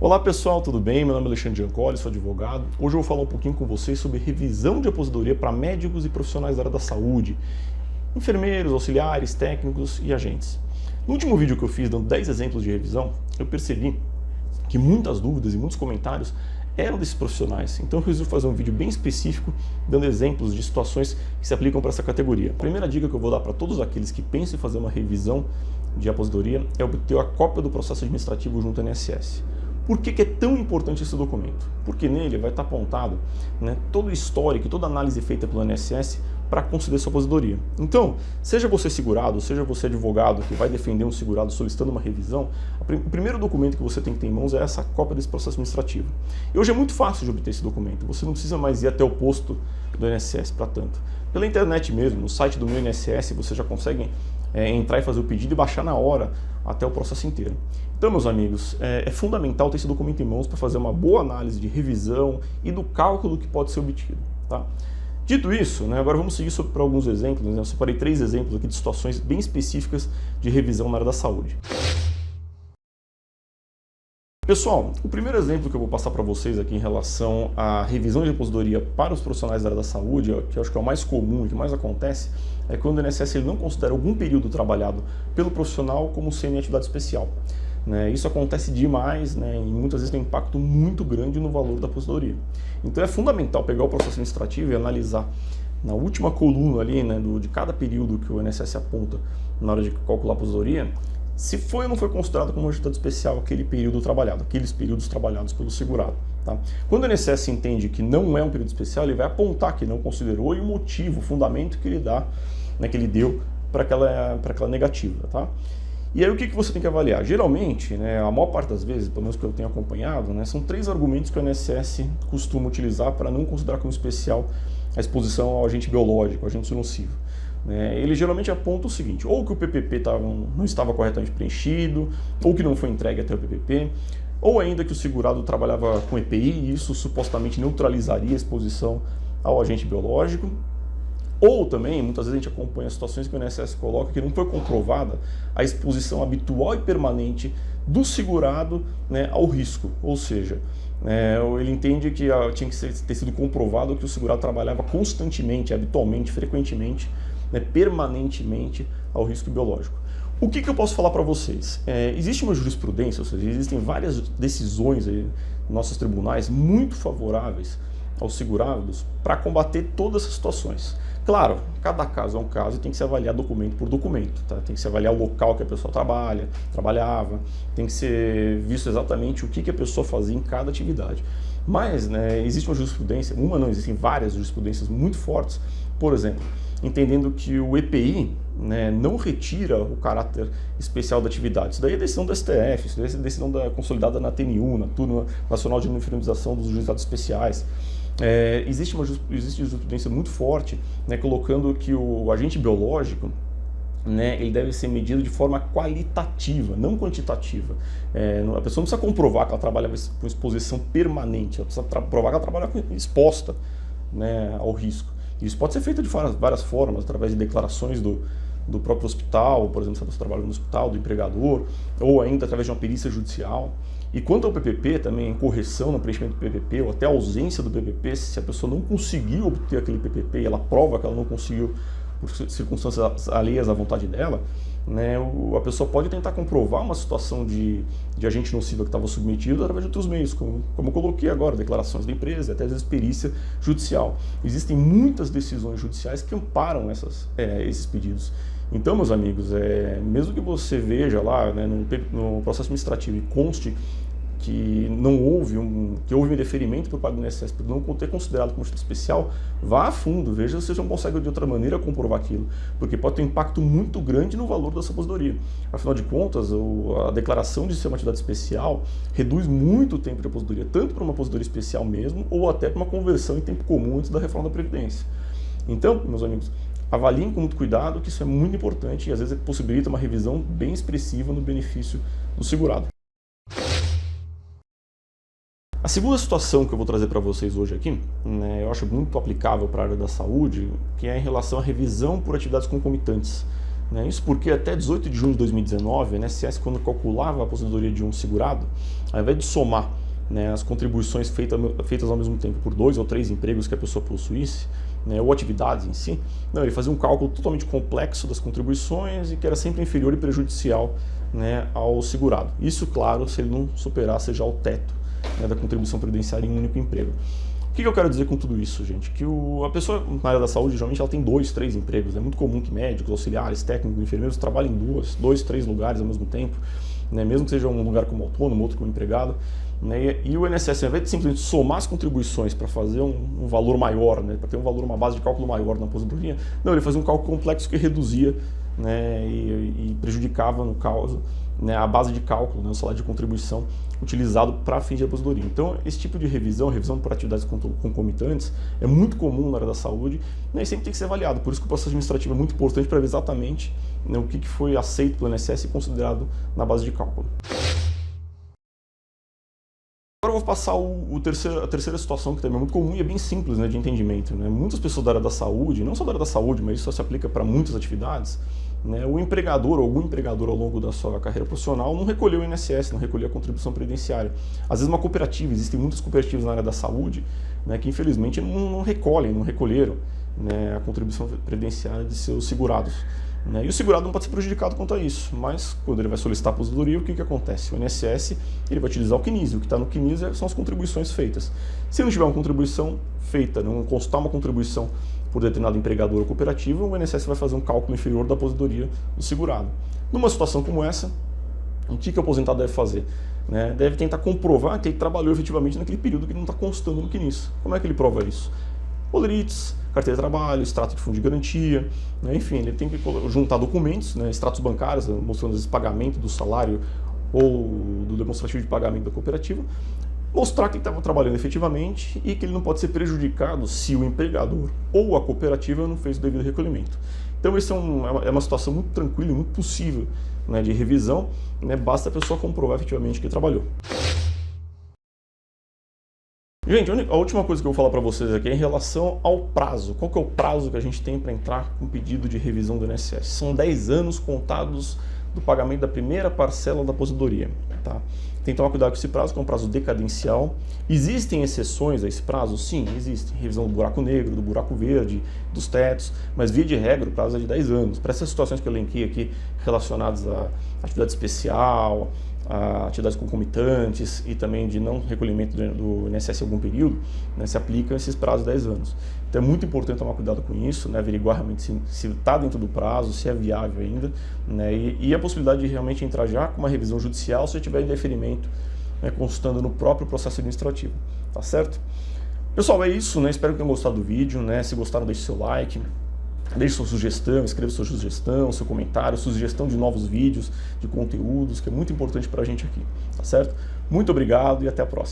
Olá pessoal, tudo bem? Meu nome é Alexandre Giancoli, sou advogado. Hoje eu vou falar um pouquinho com vocês sobre revisão de aposentadoria para médicos e profissionais da área da saúde, enfermeiros, auxiliares, técnicos e agentes. No último vídeo que eu fiz dando 10 exemplos de revisão, eu percebi que muitas dúvidas e muitos comentários eram desses profissionais. Então eu resolvi fazer um vídeo bem específico, dando exemplos de situações que se aplicam para essa categoria. A primeira dica que eu vou dar para todos aqueles que pensam em fazer uma revisão de aposentadoria é obter a cópia do processo administrativo junto ao INSS. Por que é tão importante esse documento? Porque nele vai estar apontado, todo o histórico, toda a análise feita pelo INSS para conceder sua aposentadoria. Então, seja você segurado, seja você advogado que vai defender um segurado solicitando uma revisão, o primeiro documento que você tem que ter em mãos é essa cópia desse processo administrativo. E hoje é muito fácil de obter esse documento, você não precisa mais ir até o posto do INSS para tanto. Pela internet mesmo, no site do meu INSS, você já consegue entrar e fazer o pedido e baixar na hora até o processo inteiro. Então, meus amigos, é fundamental ter esse documento em mãos para fazer uma boa análise de revisão e do cálculo que pode ser obtido. Tá? Dito isso, agora vamos seguir para alguns exemplos. Eu separei 3 exemplos aqui de situações bem específicas de revisão na área da saúde. Pessoal, o primeiro exemplo que eu vou passar para vocês aqui em relação à revisão de aposentadoria para os profissionais da área da saúde, que eu acho que é o mais comum e que mais acontece, é quando o INSS ele não considera algum período trabalhado pelo profissional como sendo em atividade especial. Isso acontece demais, e muitas vezes tem um impacto muito grande no valor da aposentadoria. Então é fundamental pegar o processo administrativo e analisar na última coluna ali, de cada período que o INSS aponta na hora de calcular a aposentadoria, se foi ou não foi considerado como uma atividade especial aquele período trabalhado, aqueles períodos trabalhados pelo segurado. Tá? Quando o INSS entende que não é um período especial, ele vai apontar que não considerou e o motivo, o fundamento que ele dá, que ele deu para aquela negativa. Tá? E aí o que você tem que avaliar? Geralmente, a maior parte das vezes, pelo menos que eu tenho acompanhado, são 3 argumentos que o INSS costuma utilizar para não considerar como especial a exposição ao agente biológico, ao agente nocivo. Ele geralmente aponta o seguinte: ou que o PPP não estava corretamente preenchido, ou que não foi entregue até o PPP, ou ainda que o segurado trabalhava com EPI e isso supostamente neutralizaria a exposição ao agente biológico. Ou também, muitas vezes a gente acompanha situações que o INSS coloca que não foi comprovada a exposição habitual e permanente do segurado ao risco. Ou seja, ele entende que tinha que ter sido comprovado que o segurado trabalhava constantemente, habitualmente, frequentemente, permanentemente ao risco biológico. O que eu posso falar para vocês? Existe uma jurisprudência, ou seja, existem várias decisões aí nos nossos tribunais muito favoráveis aos segurados para combater todas essas situações. Claro, cada caso é um caso e tem que se avaliar documento por documento, tá? Tem que se avaliar o local que a pessoa trabalhava, tem que ser visto exatamente o que a pessoa fazia em cada atividade. Mas existe uma jurisprudência, existem várias jurisprudências muito fortes, por exemplo, entendendo que o EPI não retira o caráter especial da atividade. Isso daí é decisão do STF, isso daí é decisão consolidada na TNU, na Turma Nacional de Uniformização dos Juizados Especiais. Existe jurisprudência muito forte, colocando que o agente biológico ele deve ser medido de forma qualitativa, não quantitativa. A pessoa não precisa comprovar que ela trabalha com exposição permanente, ela precisa provar que ela trabalha exposta ao risco. Isso pode ser feito de várias formas, através de declarações do próprio hospital, por exemplo, se a pessoa trabalha no hospital, do empregador, ou ainda através de uma perícia judicial. E quanto ao PPP, também correção no preenchimento do PPP, ou até ausência do PPP, se a pessoa não conseguiu obter aquele PPP e ela prova que ela não conseguiu por circunstâncias alheias à vontade dela, a pessoa pode tentar comprovar uma situação de agente nocivo que estava submetido através de outros meios, como eu coloquei agora, declarações da empresa, até às vezes perícia judicial. Existem muitas decisões judiciais que amparam esses pedidos. Então, meus amigos, mesmo que você veja lá no processo administrativo e conste que houve um indeferimento por parte do INSS por não ter considerado como atividade especial, vá a fundo, veja se você não consegue de outra maneira comprovar aquilo, porque pode ter um impacto muito grande no valor da sua aposentadoria. Afinal de contas, a declaração de ser uma atividade especial reduz muito o tempo de aposentadoria, tanto para uma aposentadoria especial mesmo, ou até para uma conversão em tempo comum antes da reforma da Previdência. Então, meus amigos, avaliem com muito cuidado, que isso é muito importante e às vezes possibilita uma revisão bem expressiva no benefício do segurado. A segunda situação que eu vou trazer para vocês hoje aqui, eu acho muito aplicável para a área da saúde, que é em relação à revisão por atividades concomitantes. né? Isso porque até 18 de junho de 2019, o INSS, quando calculava a aposentadoria de um segurado, ao invés de somar, né, as contribuições feitas ao mesmo tempo por 2 ou 3 empregos que a pessoa possuísse, né, ou atividades em si, não, ele fazia um cálculo totalmente complexo das contribuições e que era sempre inferior e prejudicial, né, ao segurado. Isso, claro, se ele não superasse já o teto, né, da contribuição previdenciária em um único emprego. O que eu quero dizer com tudo isso, gente? Que a pessoa na área da saúde, geralmente, ela tem 2, 3 empregos. É muito comum que médicos, auxiliares, técnicos, enfermeiros trabalhem em 2, 3 lugares ao mesmo tempo, né? Mesmo que seja um lugar como autônomo, outro como empregado. Né? E o INSS, ao invés de simplesmente somar as contribuições para fazer um valor maior, né? Para ter um valor, uma base de cálculo maior na aposentadoria, não, ele fazia um cálculo complexo que reduzia, né, e prejudicava, no caso, né, a base de cálculo, né, o salário de contribuição utilizado para fins de aposentadoria. Então, esse tipo de revisão por atividades concomitantes, é muito comum na área da saúde, né, e sempre tem que ser avaliado. Por isso que o processo administrativo é muito importante para ver exatamente, né, o que foi aceito pelo INSS e considerado na base de cálculo. Agora eu vou passar a terceira situação, que também é muito comum e é bem simples, né, de entendimento. Né? Muitas pessoas da área da saúde, não só da área da saúde, mas isso se aplica para muitas atividades, né, o empregador ou algum empregador ao longo da sua carreira profissional não recolheu o INSS, não recolheu a contribuição previdenciária. Às vezes uma cooperativa, existem muitas cooperativas na área da saúde, né, que infelizmente não recolheram, né, a contribuição previdenciária de seus segurados. Né? E o segurado não pode ser prejudicado quanto a isso, mas quando ele vai solicitar a aposentadoria, o que acontece? O INSS ele vai utilizar o CNIS, o que está no CNIS são as contribuições feitas. Se não tiver uma contribuição feita, não constar uma contribuição por determinado empregador ou cooperativa, o INSS vai fazer um cálculo inferior da aposentadoria do segurado. Numa situação como essa, o que o aposentado deve fazer? Né? Deve tentar comprovar que ele trabalhou efetivamente naquele período que não está constando no CNIS. Como é que ele prova isso? Polerites, carteira de trabalho, extrato de fundo de garantia, né? Enfim, ele tem que juntar documentos, né? Extratos bancários, mostrando esse pagamento do salário ou do demonstrativo de pagamento da cooperativa, mostrar que ele estava trabalhando efetivamente e que ele não pode ser prejudicado se o empregador ou a cooperativa não fez o devido recolhimento. Então, essa é uma situação muito tranquila e muito possível, né, de revisão, né? Basta a pessoa comprovar efetivamente que ele trabalhou. Gente, a última coisa que eu vou falar para vocês aqui é em relação ao prazo. Qual que é o prazo que a gente tem para entrar com pedido de revisão do INSS? São 10 anos contados do pagamento da primeira parcela da aposentadoria. Tá? Tem que tomar cuidado com esse prazo, que é um prazo decadencial. Existem exceções a esse prazo? Sim, existem. Revisão do buraco negro, do buraco verde, dos tetos, mas via de regra o prazo é de 10 anos. Para essas situações que eu elenquei aqui relacionadas à atividade especial, a atividades concomitantes e também de não recolhimento do INSS em algum período, né, se aplicam esses prazos de 10 anos. Então é muito importante tomar cuidado com isso, né, averiguar realmente se está dentro do prazo, se é viável ainda, né, e a possibilidade de realmente entrar já com uma revisão judicial se tiver indeferimento, né, constando no próprio processo administrativo. Tá certo? Pessoal, é isso, né, espero que tenham gostado do vídeo, né, se gostaram deixe seu like. Deixe sua sugestão, escreva sua sugestão, seu comentário, sugestão de novos vídeos, de conteúdos, que é muito importante para a gente aqui, tá certo? Muito obrigado e até a próxima.